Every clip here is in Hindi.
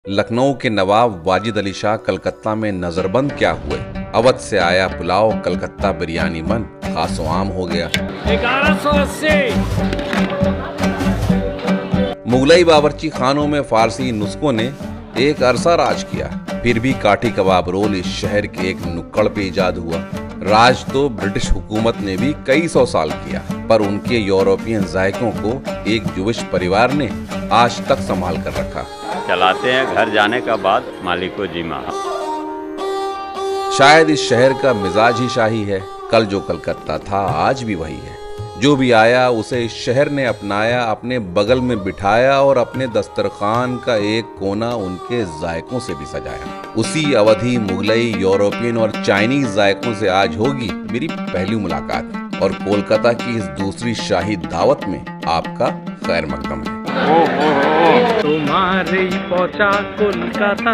लखनऊ के नवाब वाजिद अली शाह कलकत्ता में नजरबंद क्या हुए। अवध से आया पुलाव कलकत्ता बिरयानी बन खासो आम हो गया। 1180। मुगलई बावर्ची खानों में फारसी नुस्खों ने एक अरसा राज किया, फिर भी काठी कबाब रोल इस शहर के एक नुक्कड़ पे इजाद हुआ। राज तो ब्रिटिश हुकूमत ने भी कई सौ साल किया, पर उनके यूरोपियन जायकों को एक जुविश परिवार ने आज तक संभाल कर रखा। चलाते हैं घर जाने का बाद मालिक को जिम्मा। शायद इस शहर का मिजाज ही शाही है। कल जो कलकत्ता था आज भी वही है। जो भी आया उसे इस शहर ने अपनाया, अपने बगल में बिठाया और अपने दस्तरखान का एक कोना उनके जायकों से भी सजाया। उसी अवधी मुगलई, यूरोपियन और चाइनीज जायकों से आज होगी मेरी पहली मुलाकात, और कोलकाता की इस दूसरी शाही दावत में आपका खैर मकदम है। तुम्हारे ही पहुंचा कोलकाता।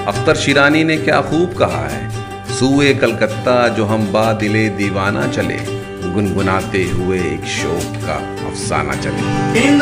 अख्तर शिरानी ने क्या खूब कहा है, सूए कलकत्ता जो हम बा दिले दीवाना चले, गुनगुनाते हुए एक शौक का अफसाना चले।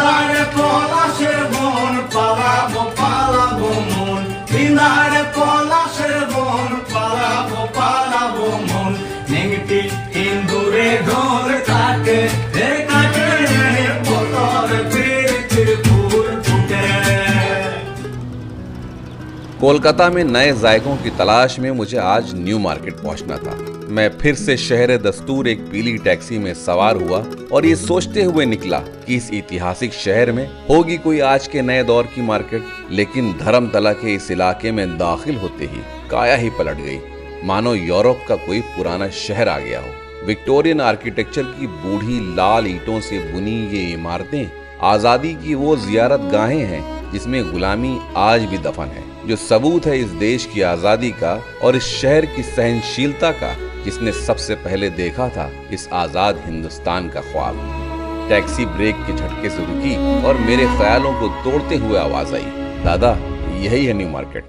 कोलकाता में नए जायकों की तलाश में मुझे आज न्यू मार्केट पहुंचना था। मैं फिर से शहर दस्तूर एक पीली टैक्सी में सवार हुआ और ये सोचते हुए निकला कि इस ऐतिहासिक शहर में होगी कोई आज के नए दौर की मार्केट। लेकिन धर्मतला के इस इलाके में दाखिल होते ही काया ही पलट गई, मानो यूरोप का कोई पुराना शहर आ गया हो। विक्टोरियन आर्किटेक्चर की बूढ़ी लाल ईंटों से बुनी ये इमारतें आजादी की वो जियारत गाहें हैं जिसमें गुलामी आज भी दफन है, जो सबूत है इस देश की आजादी का और इस शहर की सहनशीलता का, जिसने सबसे पहले देखा था इस आजाद हिंदुस्तान का ख्वाब। टैक्सी ब्रेक के झटके से रुकी और मेरे ख्यालों को तोड़ते हुए आवाज आई, दादा यही है न्यू मार्केट।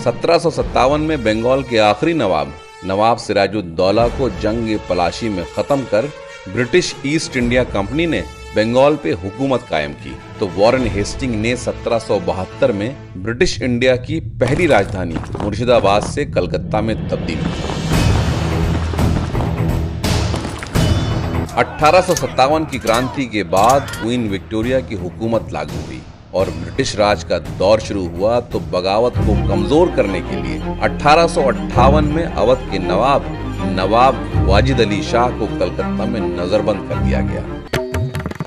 1757 में बंगाल के आखिरी नवाब सिराजुद्दौला को जंग पलाशी में खत्म कर ब्रिटिश ईस्ट इंडिया कंपनी ने बंगाल पे हुकूमत कायम की, तो वॉरेन हेस्टिंग ने 1772 में ब्रिटिश इंडिया की पहली राजधानी मुर्शिदाबाद से कलकत्ता में तब्दील की। 1857 की क्रांति के बाद क्वीन विक्टोरिया की हुकूमत लागू हुई और ब्रिटिश राज का दौर शुरू हुआ, तो बगावत को कमजोर करने के लिए 1858 में अवध के नवाब वाजिद अली शाह को कलकत्ता में नजरबंद कर दिया गया।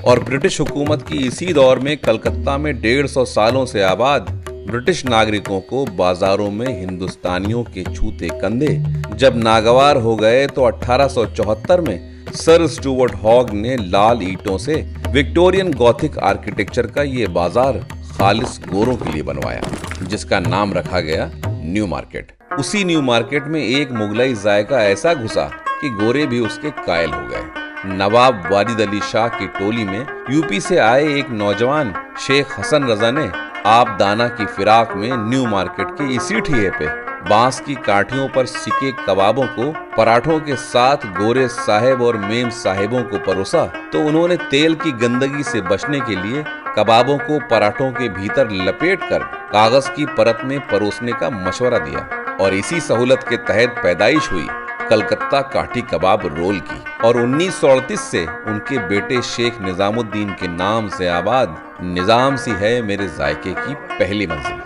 और ब्रिटिश हुकूमत की इसी दौर में कलकत्ता में 150 सालों से आबाद ब्रिटिश नागरिकों को बाजारों में हिंदुस्तानियों के छूते कंधे जब नागवार हो गए, तो 1874 में सर स्टुअर्ट हॉग ने लाल ईंटों से विक्टोरियन गॉथिक आर्किटेक्चर का ये बाजार खालिस गोरों के लिए बनवाया, जिसका नाम रखा गया न्यू मार्केट। उसी न्यू मार्केट में एक मुगलई जायका ऐसा घुसा कि गोरे भी उसके कायल हो गए। नवाब वाजिद अली शाह की टोली में यूपी से आए एक नौजवान शेख हसन रजा ने आप दाना की फिराक में न्यू मार्केट के इसी ठिये पे बांस की काठियों पर सिके कबाबों को पराठों के साथ गोरे साहेब और मेम साहिबों को परोसा, तो उन्होंने तेल की गंदगी से बचने के लिए कबाबों को पराठों के भीतर लपेटकर कागज की परत में परोसने का मशवरा दिया। और इसी सहूलत के तहत पैदाइश हुई कलकत्ता काठी कबाब रोल की, और 1938 से उनके बेटे शेख निजामुद्दीन के नाम से आबाद निजाम सी है मेरे जायके की पहली मंजिल।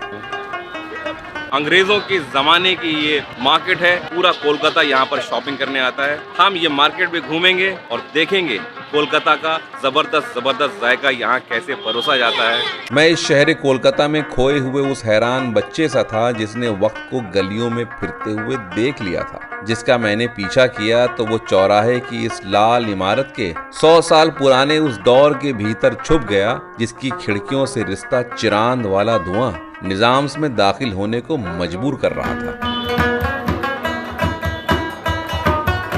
अंग्रेजों के जमाने की ये मार्केट है, पूरा कोलकाता यहाँ पर शॉपिंग करने आता है। हम ये मार्केट में घूमेंगे और देखेंगे कोलकाता का जबरदस्त जायका यहाँ कैसे परोसा जाता है। मैं इस शहर कोलकाता में खोए हुए उस हैरान बच्चे सा था जिसने वक्त को गलियों में फिरते हुए देख लिया था, जिसका मैंने पीछा किया तो वो चौराहे की इस लाल इमारत के 100 साल पुराने उस दौर के भीतर छुप गया, जिसकी खिड़कियों से रिश्ता चिरांद वाला धुआं निजाम्स में दाखिल होने को मजबूर कर रहा था।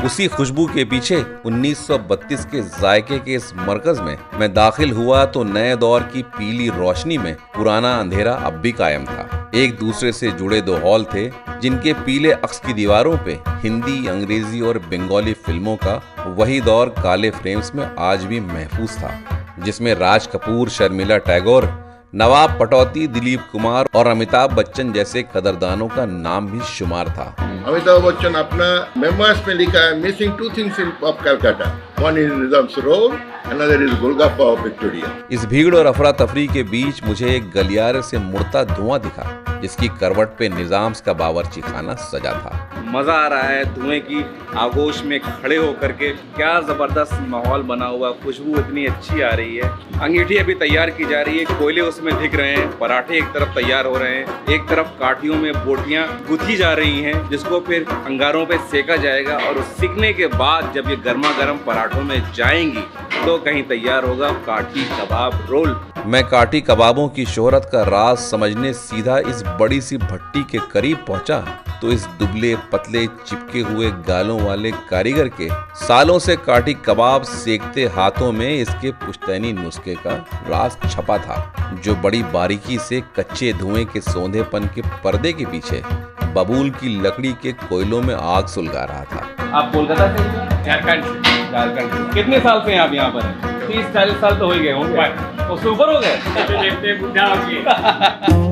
उसी खुशबू के पीछे 1932 के जायके के इस मरकज में मैं दाखिल हुआ तो नए दौर की पीली रोशनी में पुराना अंधेरा अब भी कायम था। एक दूसरे से जुड़े दो हॉल थे जिनके पीले अक्स की दीवारों पे हिंदी, अंग्रेजी और बंगाली फिल्मों का वही दौर काले फ्रेम्स में आज भी महफूज था, जिसमें राज कपूर, शर्मिला टैगोर, नवाब पटौदी, दिलीप कुमार और अमिताभ बच्चन जैसे कदरदानों का नाम भी शुमार था। अमिताभ बच्चन अपना मेमोइर्स में लिखा है, missing two things in of Calcutta, one is Nizams road, another is golgappa of Victoria. इस भीड़ और अफरा तफरी के बीच मुझे एक गलियारे से मुड़ता धुआं दिखा, जिसकी करवट पे निजाम्स का बावर्ची खाना सजा था। मजा आ रहा है धुएं की आगोश में खड़े होकर के, क्या जबरदस्त माहौल बना हुआ, खुशबू इतनी अच्छी आ रही है। अंगीठी अभी तैयार की जा रही है, कोयले उसमें दिख रहे हैं, पराठे एक तरफ तैयार हो रहे हैं, एक तरफ काठियों में बोटियां गुथी जा रही हैं, जिसको फिर अंगारों पे सेका जाएगा और उस सीखने के बाद जब ये गर्मा गर्म पराठों में जाएंगी तो कहीं तैयार होगा काठी कबाब रोल। मैं काठी कबाबों की शोहरत का राज समझने सीधा इस बड़ी सी भट्टी के करीब पहुंचा तो इस दुबले पतले चिपके हुए गालों वाले कारीगर के सालों से काठी कबाब सेकते हाथों में इसके पुश्तैनी नुस्खे का राज छपा था, जो बड़ी बारीकी से कच्चे धुएं के सौंधेपन के पर्दे के पीछे बबूल की लकड़ी के कोयलों में आग सुलगा रहा था। आप कोलकाता से? झारखंड। कितने साल से आप यहाँ पर हैं? 30-40 साल तो हो गए होंगे, उससे ऊपर हो गए। बुढ़ा हो गए।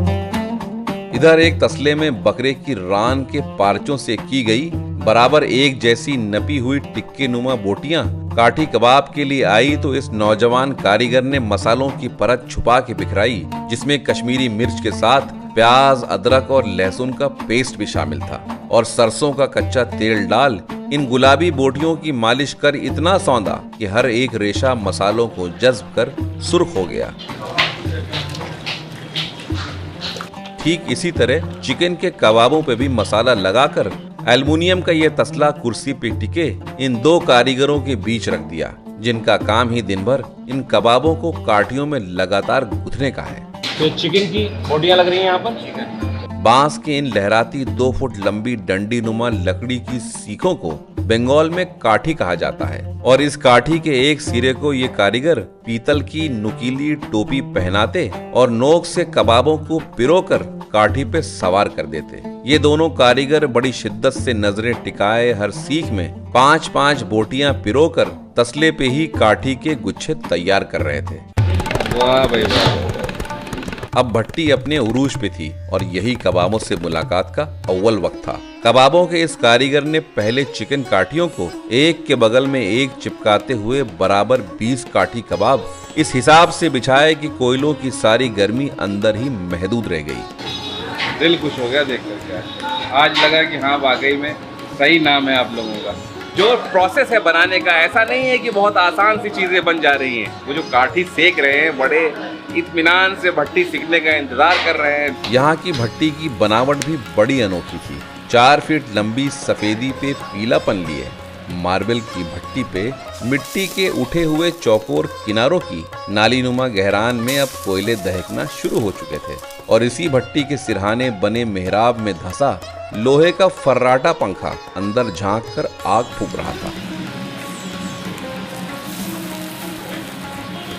इधर एक तसले में बकरे की रान के पार्चों से की गई बराबर एक जैसी नपी हुई टिक्के नुमा बोटियां काठी कबाब के लिए आई तो इस नौजवान कारीगर ने मसालों की परत छुपा के बिखराई, जिसमें कश्मीरी मिर्च के साथ प्याज, अदरक और लहसुन का पेस्ट भी शामिल था और सरसों का कच्चा तेल डाल इन गुलाबी बोटियों की मालिश कर इतना सौंधा कि हर एक रेशा मसालों को जज्ब कर सुर्ख हो गया। ठीक इसी तरह चिकन के कबाबों पे भी मसाला लगाकर एल्युमिनियम का ये तसला कुर्सी पे टिके इन दो कारीगरों के बीच रख दिया, जिनका काम ही दिन भर इन कबाबों को काठियों में लगातार गुथने का है। तो चिकन की बोटियां लग रही हैं यहाँ पर। बांस के इन लहराती 2 फुट लंबी डंडी नुमा लकड़ी की सीखों को बंगाल में काठी कहा जाता है और इस काठी के एक सिरे को ये कारीगर पीतल की नुकीली टोपी पहनाते और नोक से कबाबों को पिरोकर काठी पे सवार कर देते। ये दोनों कारीगर बड़ी शिद्दत से नजरें टिकाए हर सीख में 5-5 बोटियां पिरोकर तसले पे ही काठी के गुच्छे तैयार कर रहे थे। वाह भाई वाह। अब भट्टी अपने उरूज पे थी और यही कबाबों से मुलाकात का अव्वल वक्त था। कबाबों के इस कारीगर ने पहले चिकन काठियों को एक के बगल में एक चिपकाते हुए बराबर 20 काठी कबाब इस हिसाब से बिछाए कि कोयलों की सारी गर्मी अंदर ही महदूद रह गई। दिल खुश हो गया देख करके, आज लगा कि हाँ वाकई में सही नाम है आप लोगों का। जो प्रोसेस है बनाने का, ऐसा नहीं है कि बहुत आसान सी चीजें बन जा रही हैं। वो जो काठी सेक रहे हैं, बड़े इत्मीनान से भट्टी सीखने का इंतजार कर रहे हैं। यहाँ की भट्टी की बनावट भी बड़ी अनोखी थी। 4 फीट लंबी सफेदी पे पीलापन लिए मार्बल की भट्टी पे मिट्टी के उठे हुए चौकोर किनारों की नालीनुमा गहरान में अब कोयले दहकना शुरू हो चुके थे और इसी भट्टी के सिरहाने बने मेहराब में धंसा लोहे का फर्राटा पंखा अंदर झांक कर आग फूंक रहा था।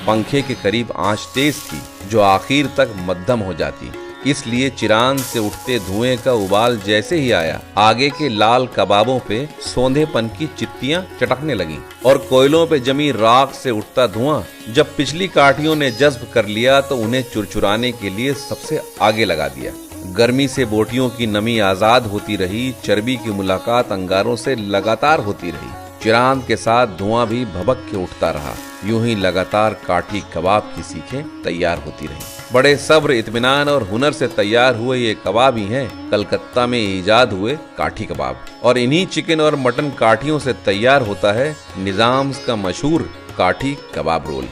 पंखे के करीब आंच तेज थी जो आखिर तक मध्यम हो जाती, इसलिए चिरान से उठते धुएं का उबाल जैसे ही आया, आगे के लाल कबाबों पे सौंधेपन की चित्तियां चटकने लगीं और कोयलों पे जमी राख से उठता धुआं जब पिछली काठियों ने जज्ब कर लिया तो उन्हें चुरचुराने के लिए सबसे आगे लगा दिया। गर्मी से बोटियों की नमी आजाद होती रही, चर्बी की मुलाकात अंगारों से लगातार होती रही, चिरांद के साथ धुआं भी भभक के उठता रहा। यूं ही लगातार काठी कबाब की सीखें तैयार होती रहीं। बड़े सब्र, इत्मीनान और हुनर से तैयार हुए ये कबाब ही हैं कलकत्ता में इजाद हुए काठी कबाब, और इन्हीं चिकन और मटन काठियों से तैयार होता है निजाम्स का मशहूर काठी कबाब रोल,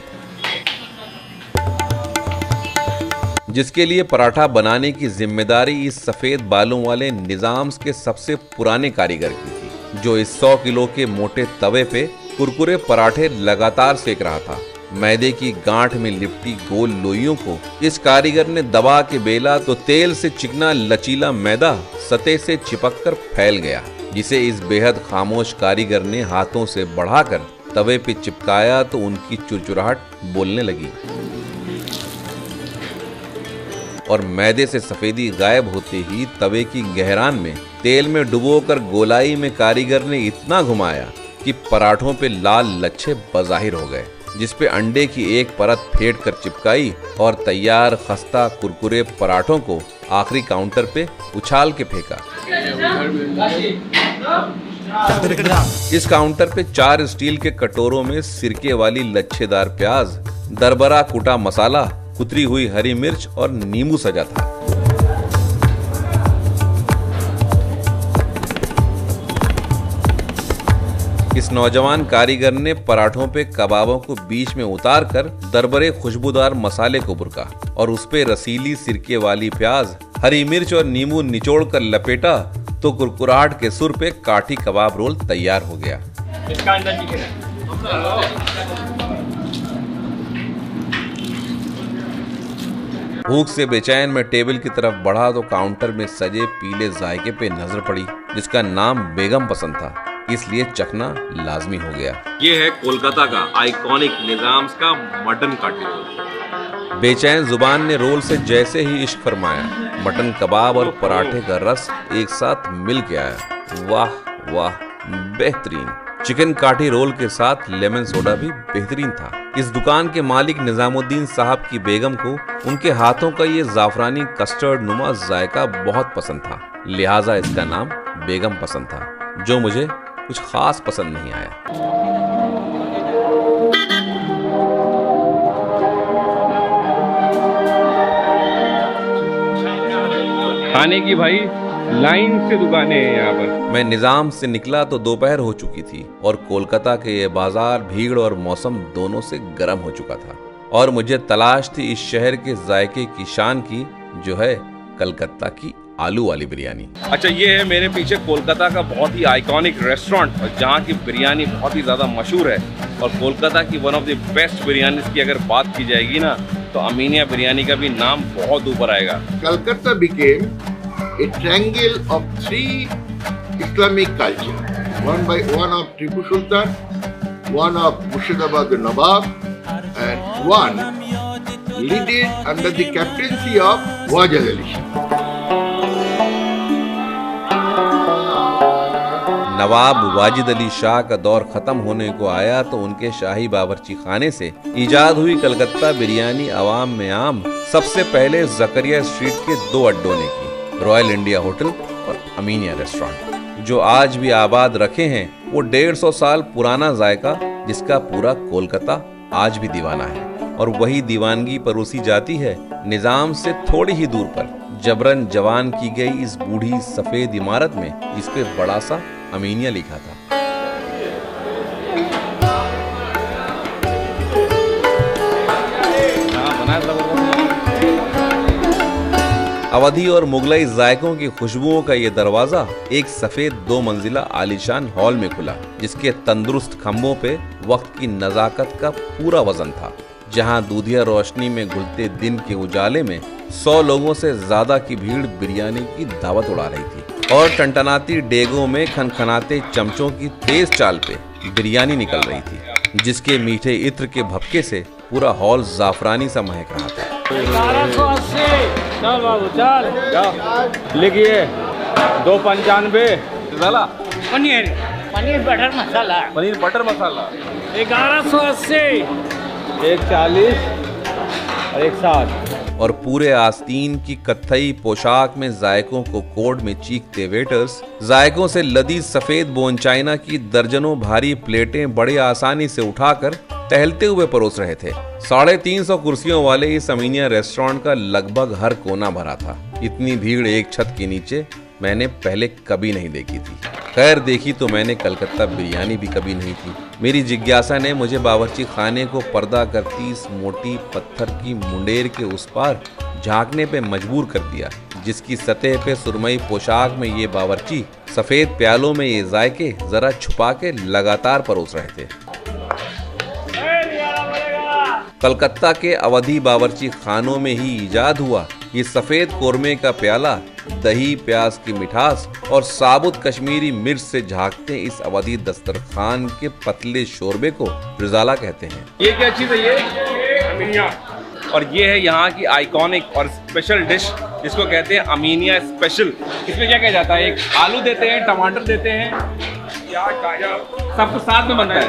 जिसके लिए पराठा बनाने की जिम्मेदारी इस सफेद बालों वाले निजाम्स के सबसे पुराने कारीगर की थी, जो इस 100 किलो के मोटे तवे पे कुरकुरे पराठे लगातार सेक रहा था। मैदे की गांठ में लिपटी गोल लोइयों को इस कारीगर ने दबा के बेला तो तेल से चिकना लचीला मैदा सतह से चिपक कर फैल गया जिसे इस बेहद खामोश कारीगर ने हाथों से बढ़ाकर तवे पे चिपकाया तो उनकी चुरचुराहट बोलने लगी और मैदे से सफेदी गायब होते ही तवे की गहरान में तेल में डुबोकर गोलाई में कारीगर ने इतना घुमाया कि पराठों पे लाल लच्छे बज़ाहिर हो गए, जिस पे अंडे की एक परत फेंट कर चिपकाई और तैयार खस्ता कुरकुरे पराठों को आखिरी काउंटर पे उछाल के फेंका। इस काउंटर पे 4 स्टील के कटोरों में सिरके वाली लच्छेदार प्याज, दरबरा कुटा मसाला, कुतरी हुई हरी मिर्च और नींबू सजा था। इस नौजवान कारीगर ने पराठों पे कबाबों को बीच में उतार कर दरबरे खुशबूदार मसाले को बुरका और उस पे रसीली सिरके वाली प्याज, हरी मिर्च और नींबू निचोड़ कर लपेटा तो कुरकुराहट के सुर पे काठी कबाब रोल तैयार हो गया। इसका अंदर चिकन है। भूख से बेचैन में टेबल की तरफ बढ़ा तो काउंटर में सजे पीले जायके पे नजर पड़ी, जिसका नाम बेगम पसंद था, इसलिए चखना लाजमी हो गया। ये है कोलकाता का आइकॉनिक निजाम्स का मटन काटी रोल। बेचैन जुबान ने रोल से जैसे ही इश्क फरमाया, मटन कबाब और पराठे का रस एक साथ मिल के आया। वाह वाह, बेहतरीन। चिकन काठी रोल के साथ लेमन सोडा भी बेहतरीन था। इस दुकान के मालिक निजामुद्दीन साहब की बेगम को उनके हाथों का ये जाफरानी कस्टर्ड नुमा जायका बहुत पसंद था, लिहाजा इसका नाम बेगम पसंद था, जो मुझे कुछ खास पसंद नहीं आया। खाने की भाई लाइन से दुकानें हैं यहाँ पर। मैं निजाम से निकला तो दोपहर हो चुकी थी और कोलकाता के ये बाजार भीड़ और मौसम दोनों से गर्म हो चुका था और मुझे तलाश थी इस शहर के जायके की शान की, जो है कलकत्ता की आलू वाली बिरयानी। अच्छा, ये है मेरे पीछे कोलकाता का बहुत ही आइकॉनिक रेस्टोरेंट और जहाँ की बिरयानी बहुत ही ज़्यादा मशहूर है और कोलकाता की one of the best biryani की अगर बात की जाएगी ना तो अमीनिया बिरयानी का भी नाम बहुत ऊपर आएगा। Calcutta became a triangle of 3 Islamic cultures, one of Tipu Sultan, one of Murshidabad Nawab, and one led under the captaincy of Wajid Ali Shah. नवाब वाजिद अली शाह का दौर खत्म होने को आया तो उनके शाही बावर्ची खाने से इजाद हुई कलकत्ता बिरयानी अवाम में आम सबसे पहले जकरिया स्ट्रीट के 2 अड्डों ने की, रॉयल इंडिया होटल और अमीनिया रेस्टोरेंट, जो आज भी आबाद रखे हैं। वो 150 साल पुराना जायका जिसका पूरा कोलकाता आज भी दीवाना है और वही दीवानगी परोसी जाती है निजाम से थोड़ी ही दूर पर जबरन जवान की गई इस बूढ़ी सफेद इमारत में, जिस पे बड़ा सा अमीनिया लिखा था। अवधी और मुगलाई जायकों की खुशबुओं का ये दरवाजा एक सफेद 2 मंजिला आलीशान हॉल में खुला, जिसके तंदुरुस्त खंभों पे वक्त की नजाकत का पूरा वजन था, जहां दूधिया रोशनी में घुलते दिन के उजाले में 100 लोगों से ज्यादा की भीड़ बिरयानी की दावत उड़ा रही थी और टनटनाती डेगों में खनखनाते चमचों की तेज चाल पे बिरयानी निकल रही थी, जिसके मीठे इत्र के भपके से पूरा हॉल जाफरानी सा महक रहा था। 1180 चल बाबू चल, लिखिए 295 पनीर बटर मसाला, पनीर बटर मसाला 1180, 140 और 160। और पूरे आस्तीन की कत्थई पोशाक में जायकों को कोड में चीखते वेटर्स जायकों से लदी सफेद बोन चाइना की दर्जनों भारी प्लेटें बड़े आसानी से उठाकर टहलते हुए परोस रहे थे। 350 कुर्सियों वाले इस अमीनिया रेस्टोरेंट का लगभग हर कोना भरा था। इतनी भीड़ एक छत के नीचे मैंने पहले कभी नहीं देखी थी। खैर, देखी तो मैंने कलकत्ता बिरयानी भी कभी नहीं थी। मेरी जिज्ञासा ने मुझे बावर्ची खाने को पर्दा करती इस मोटी पत्थर की मुंडेर के उस पार झांकने पे मजबूर कर दिया, जिसकी सतह पे सुरमई पोशाक में ये बावर्ची सफेद प्यालों में ये जायके जरा छुपा के लगातार परोस रहे थे। कलकत्ता के अवधी बावर्ची खानों में ही इजाद हुआ ये सफेद कोरमे का प्याला दही प्याज की मिठास और साबुत कश्मीरी मिर्च से झांकते इस अवधी दस्तरखान के पतले शोरबे को रिजाला कहते हैं। ये क्या चीज़ है ये? अमीनिया। और ये है यहाँ की आइकॉनिक और स्पेशल डिश जिसको कहते हैं अमीनिया स्पेशल। इसमें क्या कहा जाता है? एक आलू देते हैं, टमाटर देते हैं, प्याज, गाजर, सब कुछ साथ में बनता है।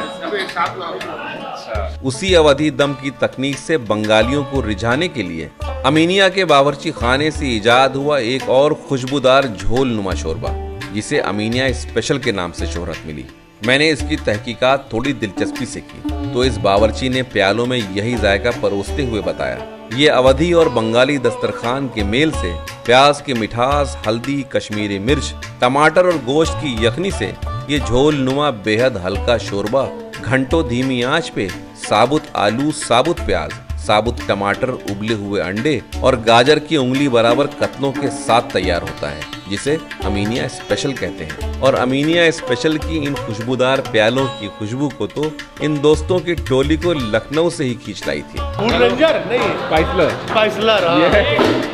उसी अवधि दम की तकनीक से बंगालियों को रिझाने के लिए अमीनिया के बावर्ची खाने से इजाद हुआ एक और खुशबूदार झोल नुमा शोरबा, जिसे अमीनिया स्पेशल के नाम से शोहरत मिली। मैंने इसकी तहकीकात थोड़ी दिलचस्पी से की तो इस बावर्ची ने प्यालों में यही जायका परोसते हुए बताया, ये अवधी और बंगाली दस्तरखान के मेल से प्याज की मिठास, हल्दी, कश्मीरी मिर्च, टमाटर और गोश्त की यखनी से ये झोल नुमा बेहद हल्का शोरबा घंटों धीमी आंच पे साबुत आलू, साबुत प्याज, साबुत टमाटर, उबले हुए अंडे और गाजर की उंगली बराबर कतलों के साथ तैयार होता है, जिसे अमीनिया स्पेशल कहते हैं। और अमीनिया स्पेशल की इन खुशबूदार प्यालों की खुशबू को तो इन दोस्तों की टोली को लखनऊ से ही खींच लाई थी। फूड रेंजर नहीं, स्पाइसलर।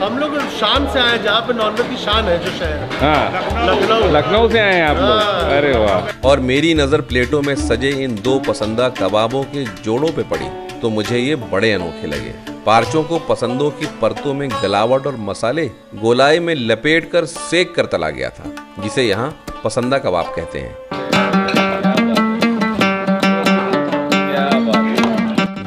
हम लोग शान से आए, जहाँ पे नॉनवेज की शान है जो शहर। हाँ, लखनऊ से आए हैं आप लोग। अरे वाह। और मेरी नजर प्लेटों में सजे इन दो पसंदा कबाबों के जोड़ों पे पड़ी तो मुझे ये बड़े अनोखे लगे। पार्चों को पसंदों की परतों में गलावट और मसाले गोलाई में लपेटकर सेक कर तला गया था, जिसे यहाँ पसंदा कबाब कहते हैं।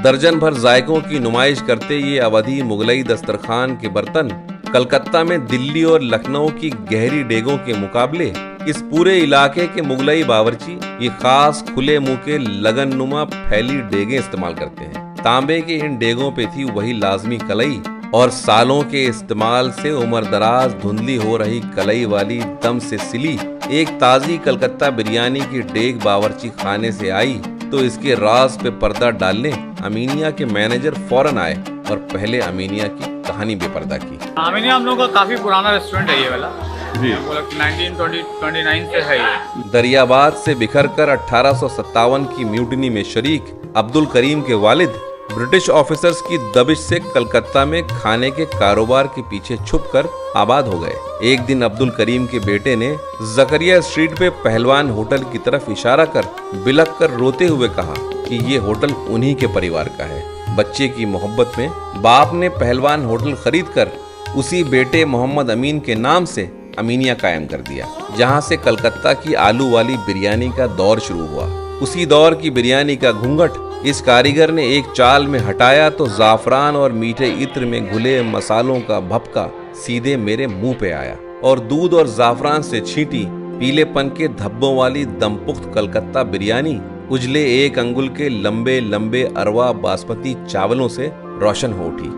दर्जन भर जायकों की नुमाइश करते ये अवधी मुगलई दस्तरखान के बर्तन कलकत्ता में दिल्ली और लखनऊ की गहरी डेगों के मुकाबले इस पूरे इलाके के मुगलई बावर्ची ये खास खुले मुंह के लगन नुमा फैली डेगें इस्तेमाल करते हैं। तांबे के इन डेगों पे थी वही लाजमी कलई और सालों के इस्तेमाल से उम्र दराज धुंधली हो रही कलई वाली दम से सिली एक ताजी कलकत्ता बिरयानी की डेग बावर्ची खाने से आई तो इसके राज पे पर्दा डालने अमीनिया के मैनेजर फौरन आए और पहले अमीनिया की कहानी बेपर्दा की। अमीनिया हम लोगों का काफी पुराना रेस्टोरेंट है ये वाला जी, 1929 से है ये। दरियाबाद से बिखरकर 1857 की म्यूटिनी में शरीक अब्दुल करीम के वालिद ब्रिटिश ऑफिसर्स की दबिश से कलकत्ता में खाने के कारोबार के पीछे छुपकर आबाद हो गए। एक दिन अब्दुल करीम के बेटे ने जकरिया स्ट्रीट पे पहलवान होटल की तरफ इशारा कर बिलख कर रोते हुए कहा कि ये होटल उन्हीं के परिवार का है। बच्चे की मोहब्बत में बाप ने पहलवान होटल खरीदकर उसी बेटे मोहम्मद अमीन के नाम से अमीनिया कायम कर दिया, जहां से कलकत्ता की आलू वाली बिरयानी का दौर शुरू हुआ। उसी दौर की बिरयानी का घूंघट इस कारीगर ने एक चाल में हटाया तो जाफरान और मीठे इत्र में घुले मसालों का भपका सीधे मेरे मुंह पे आया और दूध और जाफरान से छींटी पीलेपन के धब्बों वाली दमपुख्त कलकत्ता बिरयानी उजले 1 अंगुल के लंबे लंबे अरवा बासमती चावलों से रोशन हो उठी।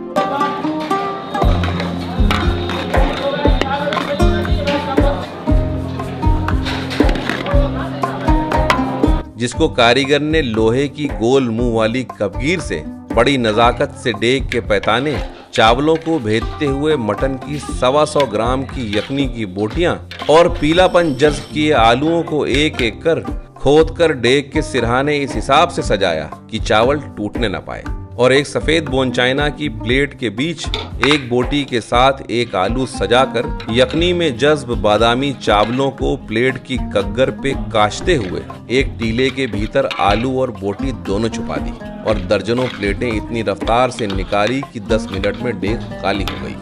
जिसको कारीगर ने लोहे की गोल मुंह वाली कपगीर से बड़ी नजाकत से डेग के पैताने चावलों को भेदते हुए मटन की 125 ग्राम की यखनी की बोटियां और पीलापन जज्ब किए आलूओं को एक एक कर खोद कर डेग के सिरहाने इस हिसाब से सजाया कि चावल टूटने न पाए और एक सफेद बोनचाइना की प्लेट के बीच एक बोटी के साथ एक आलू सजाकर यखनी में जज्ब बादामी चावलों को प्लेट की कग्गर पे काशते हुए एक टीले के भीतर आलू और बोटी दोनों छुपा दी और दर्जनों प्लेटें इतनी रफ्तार से निकाली कि 10 मिनट में डेग खाली हो गई।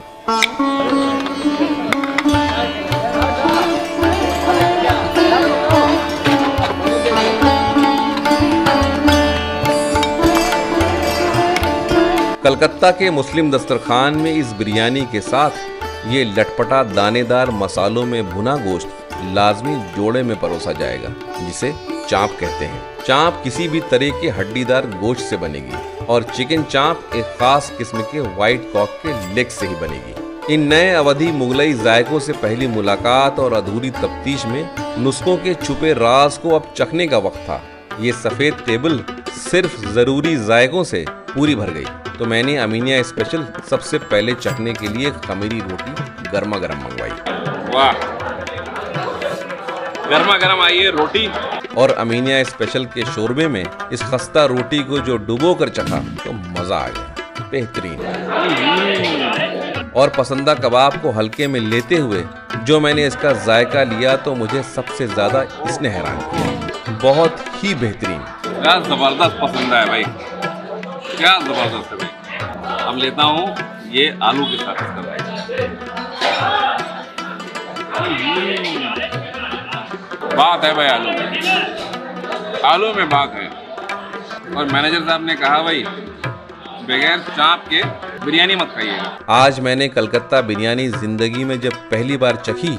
कलकत्ता के मुस्लिम दस्तरखान में इस बिरयानी के साथ ये लटपटा दानेदार मसालों में भुना गोश्त लाजमी जोड़े में परोसा जाएगा, जिसे चाँप कहते हैं। चाँप किसी भी तरह के हड्डीदार गोश्त से बनेगी और चिकन चाँप एक खास किस्म के व्हाइट कॉक के लेग से ही बनेगी। इन नए अवधि मुगलई जायकों से पहली मुलाकात और अधूरी तफ्तीश में नुस्खों के छुपे राज को अब चखने का वक्त था। ये सफेद टेबल सिर्फ जरूरी जायकों से पूरी भर गई तो मैंने अमीनिया स्पेशल सबसे पहले चखने के लिए खमीरी रोटी गर्मा गर्म मंगवाई। वाह, गर्मा गर्म आई है रोटी। और अमीनिया स्पेशल के शोरबे में इस खस्ता रोटी को जो डुबो कर चखा तो मजा आ गया, बेहतरीन। और पसंदा कबाब को हल्के में लेते हुए जो मैंने इसका जायका लिया तो मुझे सबसे ज्यादा इसने हैरान किया। बहुत ही बेहतरीन। क्या जबरदस्त पसंद है भाई, क्या जबरदस्त है भाई। अब लेता हूँ ये आलू के साथ इसका भाई। बात है भाई आलू में, आलू में बात है। और मैनेजर साहब ने कहा भाई बगैर चाप के बिरयानी मत खाइएगा। आज मैंने कलकत्ता बिरयानी जिंदगी में जब पहली बार चखी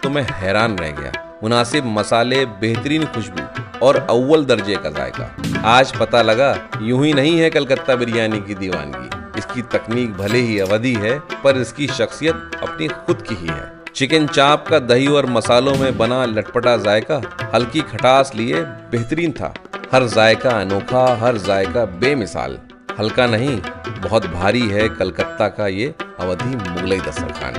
तो मैं हैरान रह गया। मुनासिब मसाले, बेहतरीन खुशबू और अव्वल दर्जे का जायका। आज पता लगा यूं ही नहीं है कलकत्ता बिरयानी की दीवानगी। इसकी तकनीक भले ही अवधी है पर इसकी शख्सियत अपनी खुद की ही है। चिकन चाप का दही और मसालों में बना लटपटा जायका हल्की खटास लिए बेहतरीन था। हर जायका अनोखा, हर जायका बेमिसाल। हल्का नहीं, बहुत भारी है कलकत्ता का ये अवधी मुगलई दस्तरखान।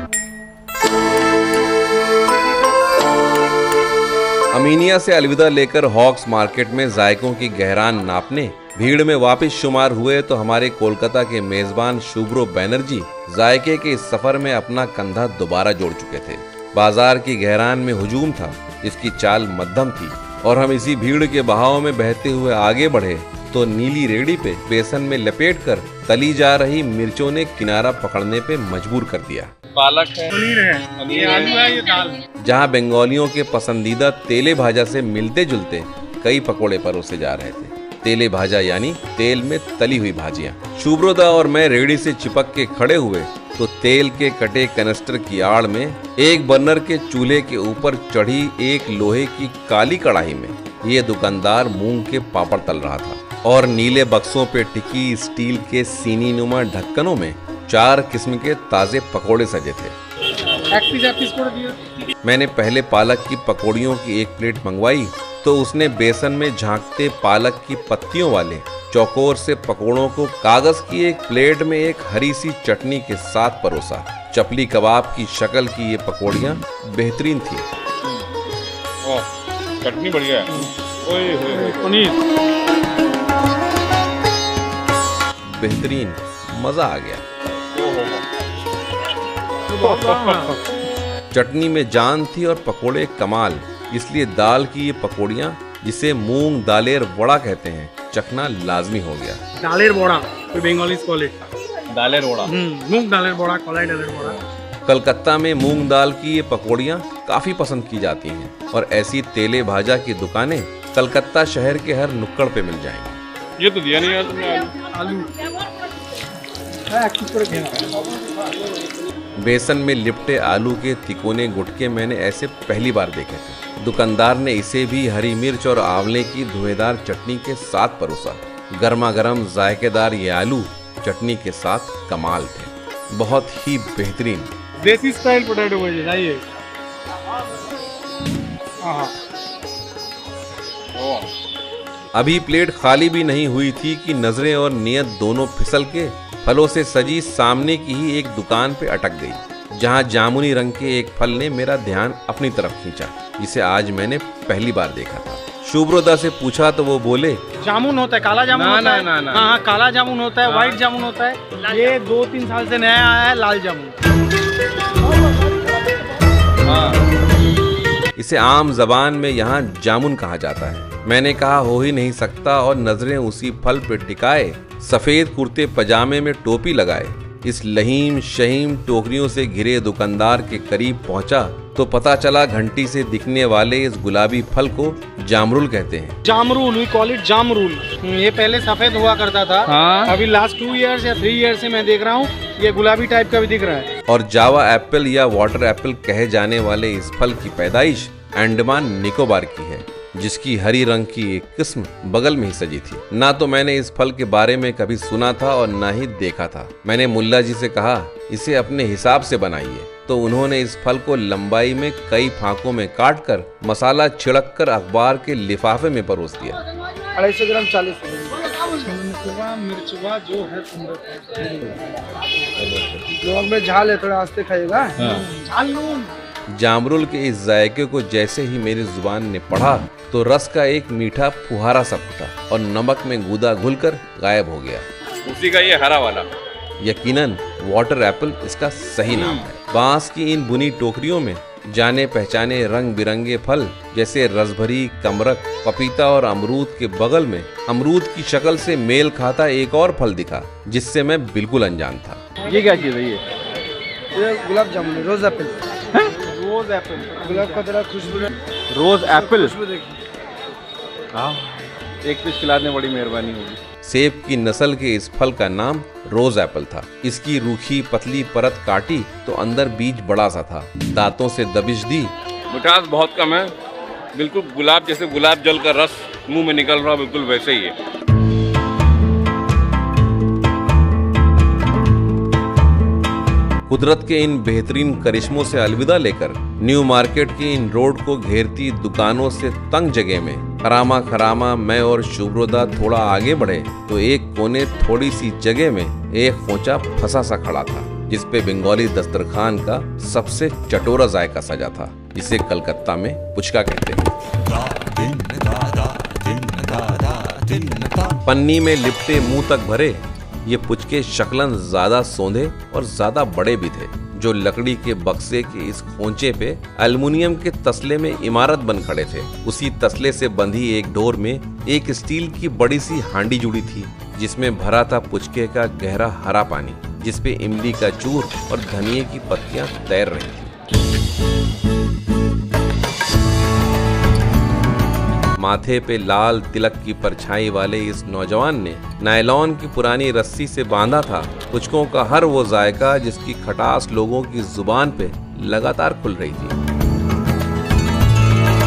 अमीनिया से अलविदा लेकर हॉक्स मार्केट में जायकों की गहरान नापने भीड़ में वापस शुमार हुए तो हमारे कोलकाता के मेजबान शुभ्रो बैनर्जी जायके के इस सफर में अपना कंधा दोबारा जोड़ चुके थे। बाजार की गहरान में हुजूम था जिसकी चाल मध्यम थी और हम इसी भीड़ के बहाव में बहते हुए आगे बढ़े तो नीली रेहड़ी पे बेसन में लपेटकर तली जा रही मिर्चों ने किनारा पकड़ने पे मजबूर कर दिया। पालक है, पनीर है, ये आलू है, ये दाल। जहाँ बंगालियों के पसंदीदा तेले भाजा से मिलते जुलते कई पकोड़े परोसे जा रहे थे। तेले भाजा यानी तेल में तली हुई भाजियां। शुभ्रोदा और मैं रेहड़ी से चिपक के खड़े हुए तो तेल के कटे कनस्टर की आड़ में एक बर्नर के चूल्हे के ऊपर चढ़ी एक लोहे की काली कढ़ाई में ये दुकानदार मूंग के पापड़ तल रहा था और नीले बक्सों पे टिकी स्टील के सीनी नुमा ढक्कनों में 4 किस्म के ताजे पकोड़े सजे थे। मैंने पहले पालक की पकौड़ियों की एक प्लेट मंगवाई तो उसने बेसन में झांकते पालक की पत्तियों वाले चौकोर से पकोड़ों को कागज की एक प्लेट में एक हरी सी चटनी के साथ परोसा। चपली कबाब की शक्ल की ये पकौड़ियाँ बेहतरीन थी। चटनी बढ़िया है। ओए होए पनीर बेहतरीन, मजा आ गया। चटनी में जान थी और पकोड़े कमाल। इसलिए दाल की ये पकौड़ियाँ जिसे मूंग दालेर वड़ा कहते हैं चखना लाजमी हो गया। दालेर बोड़ा, बंगालीज कॉल इट दालेर वड़ा। मूंग दालेर बोड़ा, कलाई दालेर बोड़ा। कलकत्ता में मूंग दाल की ये पकौड़ियाँ काफी पसंद की जाती हैं और ऐसी तेले भाजा की दुकानें कलकत्ता शहर के हर नुक्कड़ पे मिल जाएंगी। ये तो दिया नहीं यार तुमने आलू बेसन में लिपटे आलू के तिकोने गुटके मैंने ऐसे पहली बार देखे थे। दुकानदार ने इसे भी हरी मिर्च और आंवले की धुएंधार चटनी के साथ परोसा। गर्मा गर्म जायकेदार ये आलू चटनी के साथ कमाल थे, बहुत ही बेहतरीन। देसी स्टाइल पोटैटो भाजी लाइए। अभी प्लेट खाली भी नहीं हुई थी कि नजरें और नियत दोनों फिसल के फलों से सजी सामने की ही एक दुकान पे अटक गई जहां जामुनी रंग के एक फल ने मेरा ध्यान अपनी तरफ खींचा जिसे आज मैंने पहली बार देखा था। शुभ्रोदा से पूछा तो वो बोले जामुन होता है, काला जामुन होता है। ना। हाँ, काला जामुन होता है, व्हाइट जामुन होता है। ये 2-3 साल से नया आया है लाल जामुन। इसे आम जबान में यहाँ जामुन कहा जाता है। मैंने कहा हो ही नहीं सकता और नजरें उसी फल पे टिकाए सफेद कुर्ते पजामे में टोपी लगाए इस लहीम शहीम टोकरियों से घिरे दुकानदार के करीब पहुंचा तो पता चला घंटी से दिखने वाले इस गुलाबी फल को जामरुल कहते हैं। जामरुल, वी कॉल इट जामरुल। ये पहले सफेद हुआ करता था। हाँ। अभी लास्ट 2 इयर्स या 3 इयर्स से मैं देख रहा हूँ ये गुलाबी टाइप का भी दिख रहा है। और जावा एप्पल या वाटर एप्पल कहे जाने वाले इस फल की पैदाइश अंडमान निकोबार की है जिसकी हरी रंग की एक किस्म बगल में ही सजी थी। ना तो मैंने इस फल के बारे में कभी सुना था और ना ही देखा था। मैंने मुल्ला जी से कहा इसे अपने हिसाब से बनाइए तो उन्होंने इस फल को लंबाई में कई फांकों में काटकर मसाला छिड़क कर अखबार के लिफाफे में परोस दिया। 250 ग्राम 40 मिर्चवा जो है लोग में झाल है, थोड़ा आस्ते खाएगा। झाल नून। जामरुल के इस जायके को जैसे ही मेरी जुबान ने पढ़ा तो रस का एक मीठा फुहारा सा फूटा और नमक में गूदा घुलकर गायब हो गया। उसी का ये हरा वाला यकीनन वाटर एप्पल इसका सही नाम है। बांस की इन बुनी टोकरियों में जाने पहचाने रंग बिरंगे फल जैसे रसभरी, कमरक, पपीता और अमरूद के बगल में अमरूद की शक्ल से मेल खाता एक और फल दिखा जिससे मैं बिल्कुल अनजान था। ये क्या चीज़ है? ये गुलाब जामुन, रोज एप्पल। रोज एप्पल, गुलाब का तरह खुशबू। रोज एप्पल, खुशबू देखिए। हाँ, एक पीस खिला दें, बड़ी मेहरबानी होगी। सेब की नस्ल के इस फल का नाम रोज एप्पल था। इसकी रूखी पतली परत काटी तो अंदर बीज बड़ा सा था। दांतों से दबिश दी, मिठास बहुत कम है, बिल्कुल गुलाब जैसे गुलाब जल का रस मुंह में निकल रहा, बिल्कुल वैसे ही है। कुदरत के इन बेहतरीन करिश्मों से अलविदा लेकर न्यू मार्केट की इन रोड को घेरती दुकानों से तंग जगह में खरामा मैं और शुभ्रोदा थोड़ा आगे बढ़े तो एक कोने थोड़ी सी जगह में एक खोंचा फंसा सा खड़ा था जिसपे बंगाली दस्तरखान का सबसे चटोरा जायका सजा था, जिसे कलकत्ता में पुचका कहते हैं। पन्नी में लिपटे मुंह तक भरे ये पुचके शक्लन ज्यादा सौंधे और ज्यादा बड़े भी थे। जो लकड़ी के बक्से के इस खोंचे पे एल्युमिनियम के तसले में इमारत बन खड़े थे। उसी तसले से बंधी एक डोर में एक स्टील की बड़ी सी हांडी जुड़ी थी जिसमें भरा था पुचके का गहरा हरा पानी, जिसपे इमली का चूर और धनिये की पत्तियां तैर रही थी। माथे पे लाल तिलक की परछाई वाले इस नौजवान ने नायलॉन की पुरानी रस्सी से बांधा था पुचकों का हर वो जायका जिसकी खटास लोगों की जुबान पे लगातार खुल रही थी।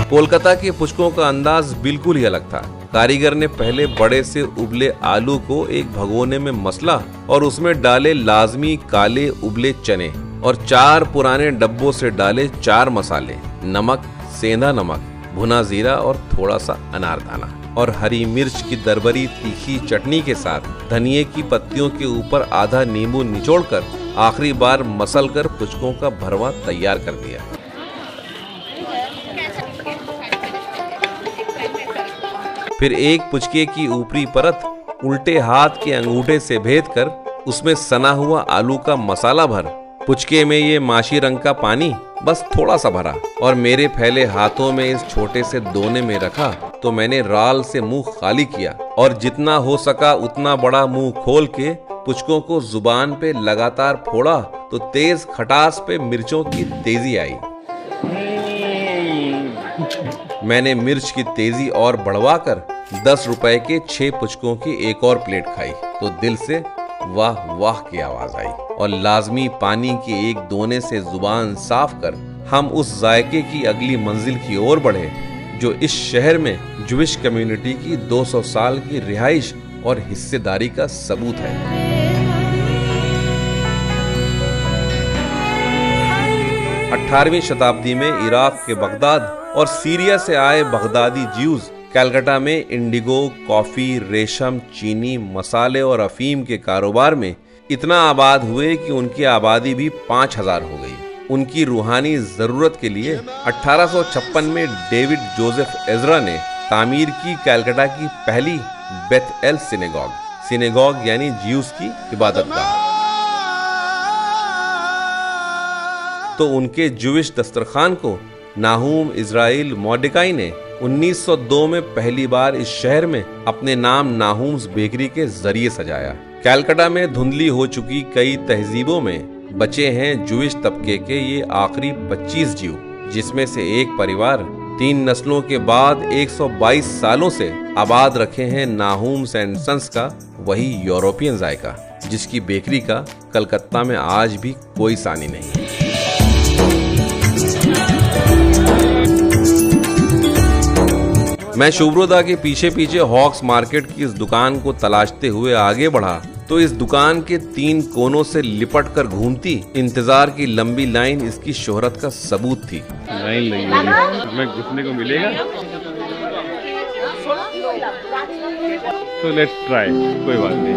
कोलकाता के पुचकों का अंदाज बिल्कुल ही अलग था। कारीगर ने पहले बड़े से उबले आलू को एक भगोने में मसला और उसमें डाले लाजमी काले उबले चने और 4 पुराने डब्बों से डाले 4 मसाले, नमक, सेंधा नमक, भुना जीरा और थोड़ा सा अनारदाना और हरी मिर्च की दरबरी तीखी चटनी के साथ धनिये की पत्तियों के ऊपर आधा नींबू निचोड़कर आखिरी बार मसल कर पुचकों का भरवा तैयार कर दिया। फिर एक पुचके की ऊपरी परत उल्टे हाथ के अंगूठे से भेद कर उसमें सना हुआ आलू का मसाला भर पुचके में ये माशी रंग का पानी बस थोड़ा सा भरा और मेरे फैले हाथों में इस छोटे से दोने में रखा तो मैंने राल से मुंह खाली किया और जितना हो सका उतना बड़ा मुंह खोल के पुचकों को जुबान पे लगातार फोड़ा तो तेज खटास पे मिर्चों की तेजी आई। मैंने मिर्च की तेजी और बढ़वाकर 10 रुपए के 6 पुचकों की एक और प्लेट खाई तो दिल से वाह वाह की आवाज आई और लाजमी पानी के एक दोने से जुबान साफ कर हम उस जायके की अगली मंजिल की ओर बढ़े जो इस शहर में ज्यूइश कम्युनिटी की 200 साल की रिहाइश और हिस्सेदारी का सबूत है। 18वीं शताब्दी में इराक के बगदाद और सीरिया से आए बगदादी ज्यूज कलकत्ता में इंडिगो, कॉफी, रेशम, चीनी, मसाले और अफीम के कारोबार में इतना आबाद हुए कि उनकी आबादी भी 5000 हो गई। उनकी रूहानी जरूरत के लिए 1856 में डेविड जोसेफ एजरा ने तामीर की कलकत्ता की पहली बेथ एल सिनेगॉग यानी ज्यूस की इबादतगाह। तो उनके ज्यूइश दस्तरखान को नाहूम इजराइल मॉर्डेकाई ने 1902 में पहली बार इस शहर में अपने नाम नाहूम्स बेकरी के जरिए सजाया। कलकत्ता में धुंधली हो चुकी कई तहजीबों में बचे हैं ज्यूइश तबके के ये आखिरी 25 जीव, जिसमें से एक परिवार 3 नस्लों के बाद 122 सालों से आबाद रखे हैं नाहूम्स एंड सन्स का वही यूरोपियन जायका, जिसकी बेकरी का कलकत्ता में आज भी कोई सानी नहीं है। मैं शुभ्रोदा के पीछे पीछे हॉक्स मार्केट की इस दुकान को तलाशते हुए आगे बढ़ा तो इस दुकान के 3 कोनों से लिपट कर घूमती इंतजार की लंबी लाइन इसकी शोहरत का सबूत थी। लाइन लगी है, इसमें घुसने को मिलेगा तो लेट्स ट्राई। कोई बात नहीं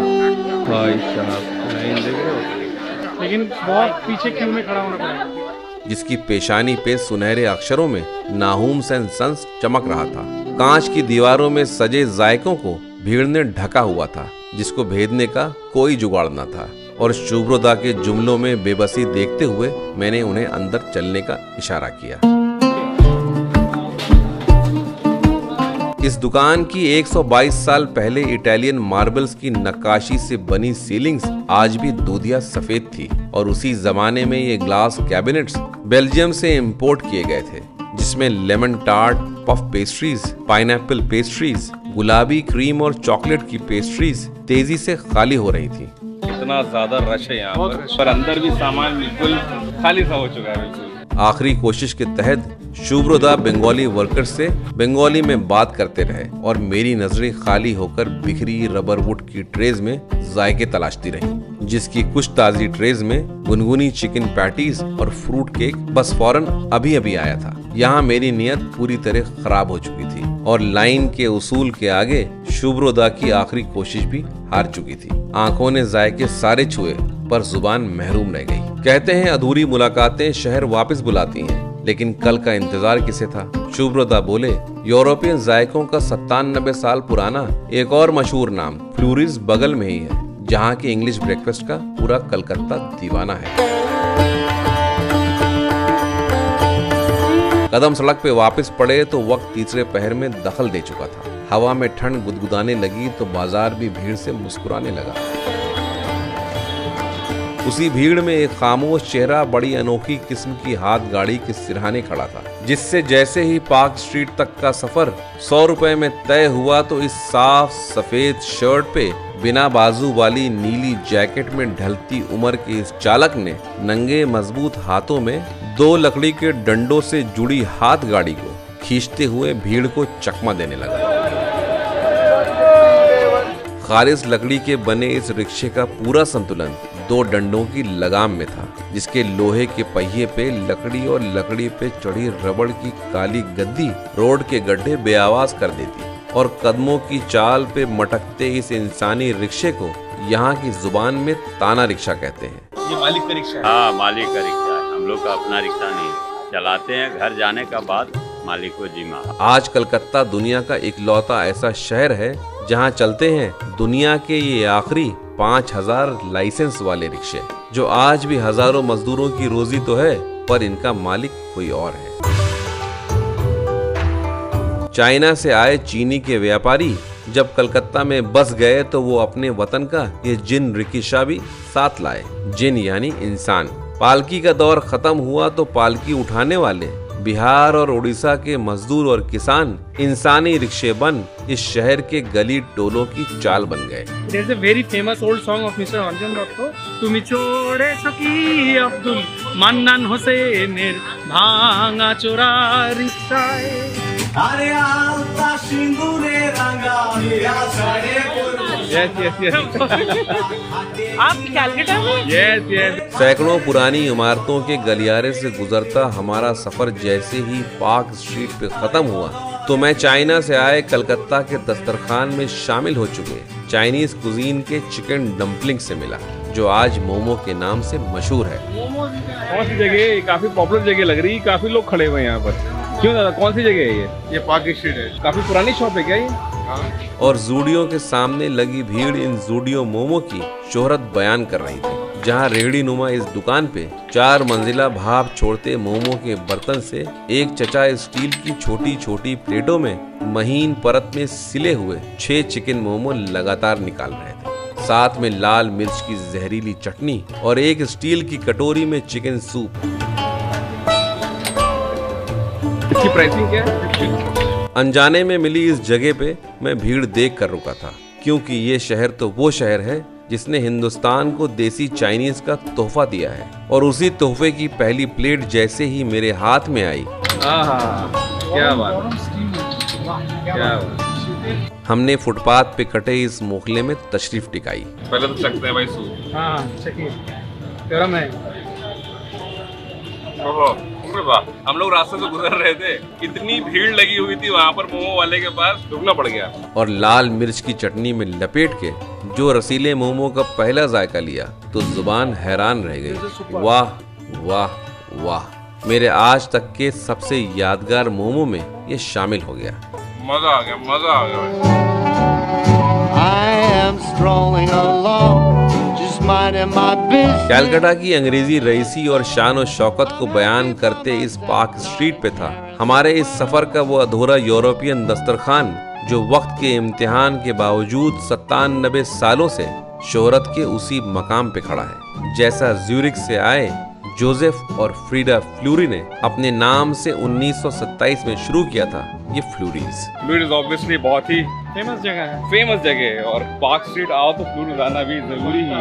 भाई साहब, लाइन देख रहे हो, लेकिन बहुत पीछे क्यों में खड़ा होना पड़ेगा। जिसकी पेशानी पे सुनहरे अक्षरों में नाहूम्स एंड सन्स चमक रहा था। कांच की दीवारों में सजे जायकों को भीड़ ने ढका हुआ था जिसको भेदने का कोई जुगाड़ न था और शुभ्रदा के जुमलों में बेबसी देखते हुए मैंने उन्हें अंदर चलने का इशारा किया। इस दुकान की 122 साल पहले इटालियन मार्बल्स की नक्काशी से बनी सीलिंग्स आज भी दूधिया सफेद थी और उसी जमाने में ये ग्लास कैबिनेट्स बेल्जियम से इंपोर्ट किए गए थे, जिसमें lemon tart, puff pastries, pineapple pastries, गुलाबी क्रीम और चॉकलेट की पेस्ट्रीज तेजी से खाली हो रही थी। इतना ज्यादा रश है यहाँ पर अंदर भी सामान बिल्कुल खाली सा हो चुका है। बिल्कुल आखिरी कोशिश के तहत शुभ्रदा बंगाली वर्कर्स से बंगाली में बात करते रहे और मेरी नजरें खाली होकर बिखरी रबर वुड की ट्रेज में जायके तलाशती रही, जिसकी कुछ ताजी ट्रेज में गुनगुनी चिकन पैटीज और फ्रूट केक बस फौरन अभी अभी आया था। यहाँ मेरी नियत पूरी तरह खराब हो चुकी थी और लाइन के उसूल के आगे शुभ्रदा की आखिरी कोशिश भी हार चुकी थी। आंखों ने जायके सारे छुए पर जुबान महरूम रह गई। कहते हैं अधूरी मुलाकातें शहर वापस बुलाती हैं, लेकिन कल का इंतजार किसे था? शुभ्रदा बोले, यूरोपियन जायकों का 97 साल पुराना एक और मशहूर नाम फ्लूरिस बगल में ही है, जहाँ के इंग्लिश ब्रेकफास्ट का पूरा कलकत्ता दीवाना है। कदम सड़क पे वापस पड़े तो वक्त तीसरे पहर में दखल दे चुका था। हवा में ठंड गुदगुदाने लगी तो बाजार भी भीड़ से मुस्कुराने लगा। उसी भीड़ में एक खामोश चेहरा बड़ी अनोखी किस्म की हाथ गाड़ी के सिरहाने खड़ा था, जिससे जैसे ही पार्क स्ट्रीट तक का सफर 100 रुपए में तय हुआ तो इस साफ सफेद शर्ट पे बिना बाजू वाली नीली जैकेट में ढलती उम्र के इस चालक ने नंगे मजबूत हाथों में 2 लकड़ी के डंडों से जुड़ी हाथ गाड़ी को खींचते हुए भीड़ को चकमा देने लगा। खालिस लकड़ी के बने इस रिक्शे का पूरा संतुलन 2 डंडों की लगाम में था, जिसके लोहे के पहिए पे लकड़ी और लकड़ी पे चढ़ी रबड़ की काली गद्दी रोड के गड्ढे बेआवाज कर देती और कदमों की चाल पे मटकते इस इंसानी रिक्शे को यहाँ की जुबान में ताना रिक्शा कहते हैं। ये मालिक का रिक्शा है? हाँ, मालिक का रिक्शा है। हम लोग का अपना रिक्शा नहीं, चलाते हैं। घर जाने का बाद मालिक को जिम्मा। आज कलकत्ता दुनिया का इकलौता ऐसा शहर है जहाँ चलते हैं दुनिया के ये आखिरी 5000 लाइसेंस वाले रिक्शे, जो आज भी हजारों मजदूरों की रोजी तो है, पर इनका मालिक कोई और है। चाइना से आए चीनी के व्यापारी जब कलकत्ता में बस गए तो वो अपने वतन का ये जिन रिक्शा भी साथ लाए। जिन यानी इंसान। पालकी का दौर खत्म हुआ तो पालकी उठाने वाले बिहार और उड़ीसा के मजदूर और किसान इंसानी रिक्शे बन इस शहर के गली टोलों की चाल बन गए। There is a very famous old song of Mr. Ranjan Ratto. तुमी छोड़े सकी अब्दुल मन्नान हुसैनेर भांगा चोरा रिक्शाए। आप कैलकाटा में? Yes. सैकड़ों पुरानी इमारतों के गलियारे से गुजरता हमारा सफर जैसे ही पार्क स्ट्रीट पे खत्म हुआ तो मैं चाइना से आए कलकत्ता के दस्तरखान में शामिल हो चुके चाइनीज कुजीन के चिकन डम्पलिंग से मिला, जो आज मोमो के नाम से मशहूर है। कौन सी जगह? काफी पॉपुलर जगह लग रही है, काफी लोग खड़े हुए हैं यहाँ पर। क्यों दादा, कौन सी जगह है ये? पार्क स्ट्रीट है। काफी पुरानी शॉप है क्या ये? हाँ। और जूडियो के सामने लगी भीड़ इन जूडियो मोमो की शोहरत बयान कर रही थी, जहाँ रेहड़ी नुमा इस दुकान पे 4 मंजिला भाप छोड़ते मोमो के बर्तन से एक चचा स्टील की छोटी छोटी प्लेटों में महीन परत में सिले हुए 6 चिकन मोमो लगातार निकाल रहे थे, साथ में लाल मिर्च की जहरीली चटनी और एक स्टील की कटोरी में चिकन सूप। इसकी प्राइसिंग क्या है? अनजाने में मिली इस जगह पे मैं भीड़ देख कर रुका था, क्योंकि ये शहर तो वो शहर है जिसने हिंदुस्तान को देसी चाइनीज का तोहफा दिया है, और उसी तोहफे की पहली प्लेट जैसे ही मेरे हाथ में आई, क्या बात, क्या बात। हमने फुटपाथ पे कटे इस मोखले में तशरीफ टिकाई। पहले तो चखते हैं भाई सूप। हाँ, चखिए, गरम है। हम लोग रास्ते से गुजर रहे थे, इतनी भीड़ लगी हुई थी वहाँ पर मोमो वाले के पास, रुकना पड़ गया। और लाल मिर्च की चटनी में लपेट के जो रसीले मोमो का पहला जायका लिया तो जुबान हैरान रह गई। वाह वाह वाह, मेरे आज तक के सबसे यादगार मोमो में ये शामिल हो गया। मजा आ गया, मजा आ गया। I am strolling along, just minding my business. Calcutta की अंग्रेजी रईसी और शान और शौकत को बयान करते इस पार्क स्ट्रीट पे था हमारे इस सफर का वो अधूरा यूरोपियन दस्तरखान जो वक्त के इम्तिहान के बावजूद 97 सालों से शोहरत के उसी मकाम पे खड़ा है। जैसा ज्यूरिख से आए जोसेफ और फ्रीडा फ्लूरी ने अपने नाम से 1927 में शुरू किया था ये फ्लूरीज। फ्लूरीज ऑब्वियसली बहुत ही फेमस जगह है। फेमस जगह है और पार्क स्ट्रीट आओ तो फ्लूरीज आना भी जरूरी ही है।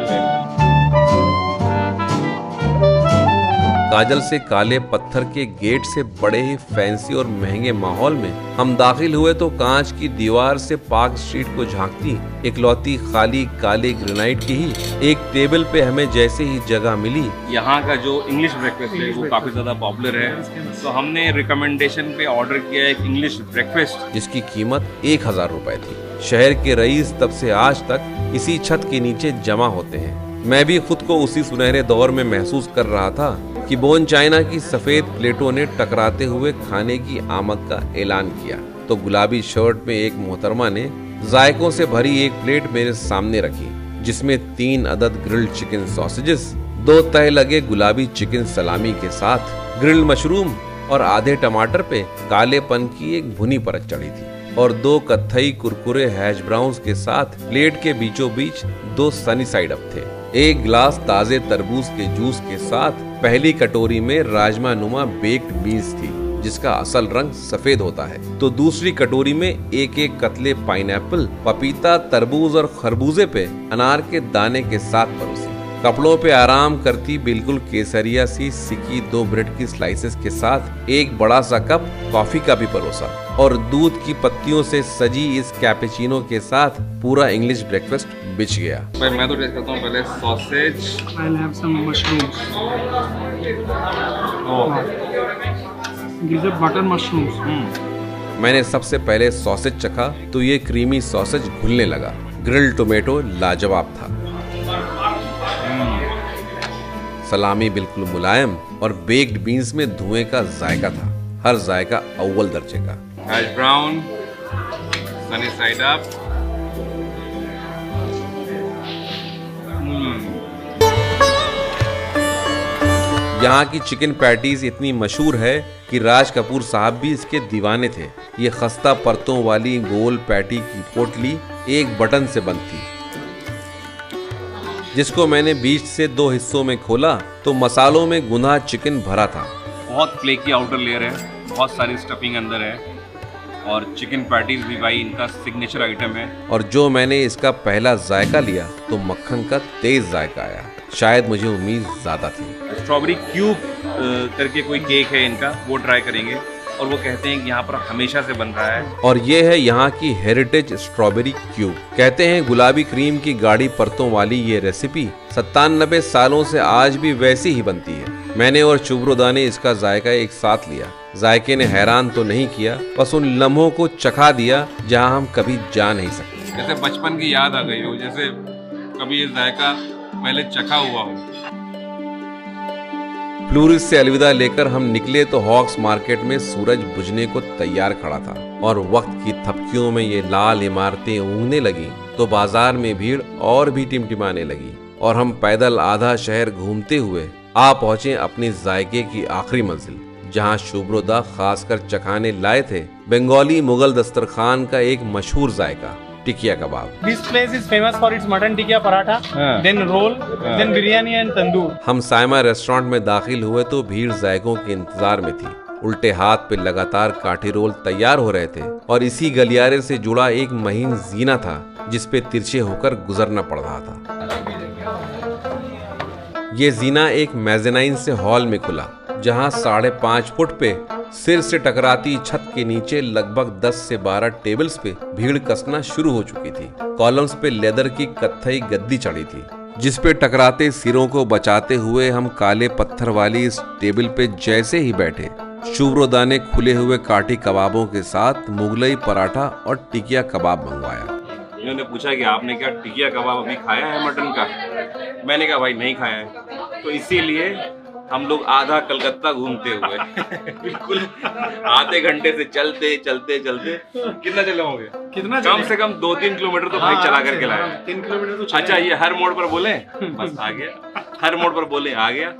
काजल से काले पत्थर के गेट से बड़े ही फैंसी और महंगे माहौल में हम दाखिल हुए तो कांच की दीवार से पार्क स्ट्रीट को झांकती इकलौती खाली काले ग्रेनाइट की ही एक टेबल पे हमें जैसे ही जगह मिली। यहाँ का जो इंग्लिश ब्रेकफास्ट है वो काफी ज्यादा पॉपुलर है तो हमने रिकमेंडेशन पे ऑर्डर किया एक इंग्लिश ब्रेकफास्ट जिसकी कीमत 1000 रुपए थी। शहर के रईस तब से आज तक इसी छत के नीचे जमा होते हैं। मैं भी खुद को उसी सुनहरे दौर में महसूस कर रहा था कि बोन चाइना की सफेद प्लेटों ने टकराते हुए खाने की आमद का ऐलान किया तो गुलाबी शर्ट में एक मोहतरमा ने जायकों से भरी एक प्लेट मेरे सामने रखी जिसमें 3 अदद ग्रिल्ड चिकन सॉसेजेस, 2 तह लगे गुलाबी चिकन सलामी के साथ ग्रिल्ड मशरूम और आधे टमाटर पे कालेपन की एक भुनी परत चढ़ी थी और 2 कत्थई कुरकुरे हैश ब्राउन्स के साथ प्लेट के बीचों बीच 2 सनी साइड अप थे। एक गिलास ताजे तरबूज के जूस के साथ पहली कटोरी में राजमा नुमा बेक्ड बीन्स थी जिसका असल रंग सफेद होता है तो दूसरी कटोरी में एक एक कतले पाइनएप्पल, पपीता, तरबूज और खरबूजे पे अनार के दाने के साथ परोसी। कपड़ों पे आराम करती बिल्कुल केसरिया सी सिकी 2 ब्रेड की स्लाइसेस के साथ एक बड़ा सा कप कॉफी का भी परोसा और दूध की पत्तियों से सजी इस कैपेचिनो के साथ पूरा इंग्लिश ब्रेकफास्ट बिछ गया। भाई मैं तो टेस्ट करता हूँ पहले sausage. I'll have some mushrooms. These are butter mushrooms. मैंने सबसे पहले सॉसेज चखा तो ये क्रीमी सॉसेज घुलने लगा। ग्रिल्ड टोमेटो लाजवाब था। सलामी बिल्कुल मुलायम और बेक्ड बीन्स में धुएं का जायका था, हर जायका अव्वल दर्जे का। Hash brown, sunny side up. यहाँ की चिकन पैटीज इतनी मशहूर है कि राज कपूर साहब भी इसके दीवाने थे। ये खस्ता परतों वाली गोल पैटी की पोटली एक बटन से बंद थी जिसको मैंने बीच से 2 हिस्सों में खोला तो मसालों में गुना चिकन भरा था। बहुत फ्लेकी आउटर लेयर है, बहुत सारी स्टफिंग अंदर है और चिकन पैटीज भी भाई इनका सिग्नेचर आइटम है। और जो मैंने इसका पहला जायका लिया तो मक्खन का तेज जायका आया, शायद मुझे उम्मीद ज्यादा थी। स्ट्रॉबेरी क्यूब करके कोई केक है इनका, वो ट्राई करेंगे और वो कहते हैं कि यहाँ पर हमेशा से बन रहा है। और ये है यहाँ की हेरिटेज स्ट्रॉबेरी क्यूब। कहते हैं गुलाबी क्रीम की गाढ़ी परतों वाली ये रेसिपी 97 सालों से आज भी वैसी ही बनती है। मैंने और शुभ्रोदा ने इसका जायका एक साथ लिया। जायके ने हैरान तो नहीं किया, बस उन लम्हों को चखा दिया जहाँ हम कभी जा नहीं सकते। जैसे बचपन की याद आ गई हो, जैसे कभी ये जायका पहले चखा हुआ हो। फ्लूरिस से अलविदा लेकर हम निकले तो हॉक्स मार्केट में सूरज बुझने को तैयार खड़ा था और वक्त की थपकियों में ये लाल इमारतें ऊँघने लगी तो बाजार में भीड़ और भी टिमटिमाने लगी और हम पैदल आधा शहर घूमते हुए आ पहुंचे अपनी जायके की आखिरी मंजिल जहां शुभ्रोदा खासकर चखाने लाए थे बंगाली मुगल दस्तरखान का एक मशहूर जायका, टिकिया कबाब। This place is famous for its mutton tikka paratha, then roll, then biryani and tandoor. हम साइमा रेस्टोरेंट में दाखिल हुए तो भीड़ जायकों के इंतजार में थी। उल्टे हाथ पे लगातार काठी रोल तैयार हो रहे थे और इसी गलियारे से जुड़ा एक महीन जीना था जिसपे तिरछे होकर गुजरना पड़ रहा था। ये जीना एक मेज़ेनाइन से हॉल में खुला जहां 5.5 फुट पे सिर से टकराती छत के नीचे लगभग 10 से 12 टेबल्स पे भीड़ कसना शुरू हो चुकी थी। कॉलम्स पे लेदर की कत्थई गद्दी चढ़ी थी जिस पे टकराते सिरों को बचाते हुए हम काले पत्थर वाली इस टेबल पे जैसे ही बैठे, शुभ्रोदा ने खुले हुए काठी कबाबों के साथ मुगलई पराठा और टिकिया कबाब मंगवाया। इन्होंने पूछा कि आपने क्या टिकिया कबाब अभी खाया है मटन का? मैंने कहा भाई नहीं खाया है, तो इसीलिए हम लोग आधा कलकत्ता घूमते हुए बिल्कुल आधे घंटे से चलते चलते चलते कितना चले होंगे, कितना कम से कम 2-3 किलोमीटर तो बाइक चला करके लाए। 3 किलोमीटर तो चले। अच्छा, ये हर मोड़ पर बोले बस आ गया, हर मोड़ पर बोले आ गया।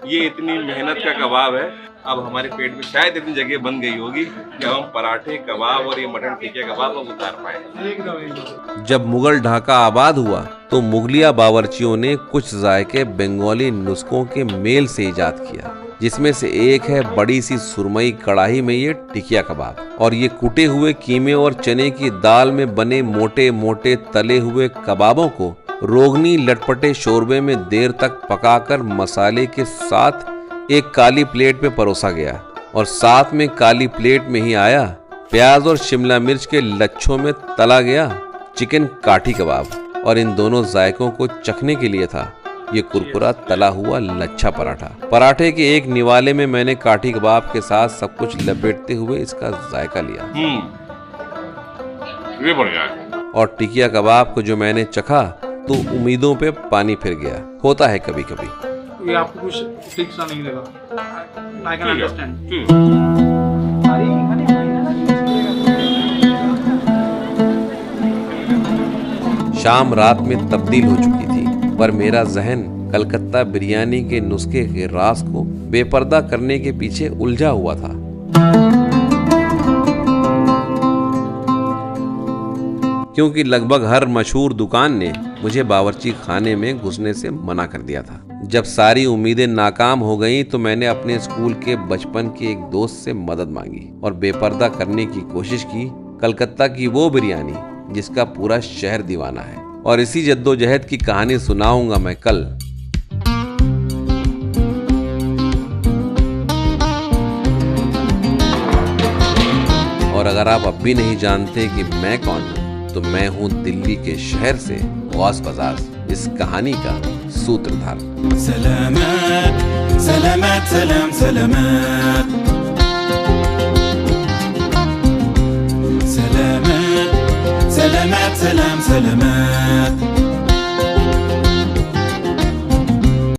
ये इतनी मेहनत का कबाब है, अब हमारे पेट में शायद इतनी जगह बन गई होगी कि हम पराठे कबाब और ये मटन टिकिया कबाब अब उतार पाए। एकदम। जब मुगल ढाका आबाद हुआ तो मुगलिया बावर्चियों ने कुछ जायके बंगाली नुस्खों के मेल से इजाद किया, जिसमें से एक है बड़ी सी सुरमई कढ़ाई में ये टिकिया कबाब। और ये कुटे हुए कीमे और चने की दाल में बने मोटे मोटे तले हुए कबाबों को रोगनी लटपटे शोरबे में देर तक पकाकर मसाले के साथ एक काली प्लेट में परोसा गया, और साथ में काली प्लेट में ही आया प्याज और शिमला मिर्च के लच्छों में तला गया चिकन काठी कबाब। और इन दोनों जायकों को चखने के लिए था ये कुरकुरा तला हुआ लच्छा पराठा। पराठे के एक निवाले में मैंने काठी कबाब के साथ सब कुछ लपेटते हुए इसका जायका लिया। ये बढ़िया है। और टिकिया कबाब को जो मैंने चखा तो उम्मीदों पे पानी फिर गया। होता है कभी कभी। ये आपको कुछ ठीक सा नहीं लगा? I can understand. शाम रात में तब्दील हो चुकी थी, पर मेरा जहन कलकत्ता बिरयानी के नुस्खे के राज को बेपर्दा करने के पीछे उलझा हुआ था। क्योंकि लगभग हर मशहूर दुकान ने मुझे बावर्ची खाने में घुसने से मना कर दिया था। जब सारी उम्मीदें नाकाम हो गईं तो मैंने अपने स्कूल के बचपन के एक दोस्त से मदद मांगी और बेपर्दा करने की कोशिश की कलकत्ता की वो बिरयानी जिसका पूरा शहर दीवाना है। और इसी जद्दोजहद की कहानी सुनाऊंगा मैं कल। और अगर आप अब भी नहीं जानते कि मैं कौन हूँ, तो मैं हूँ दिल्ली के शहर से गौस बाजार, इस कहानी का सूत्रधार। सलामत सलामत सलाम सलामत सलामत सलामत सलाम सलामत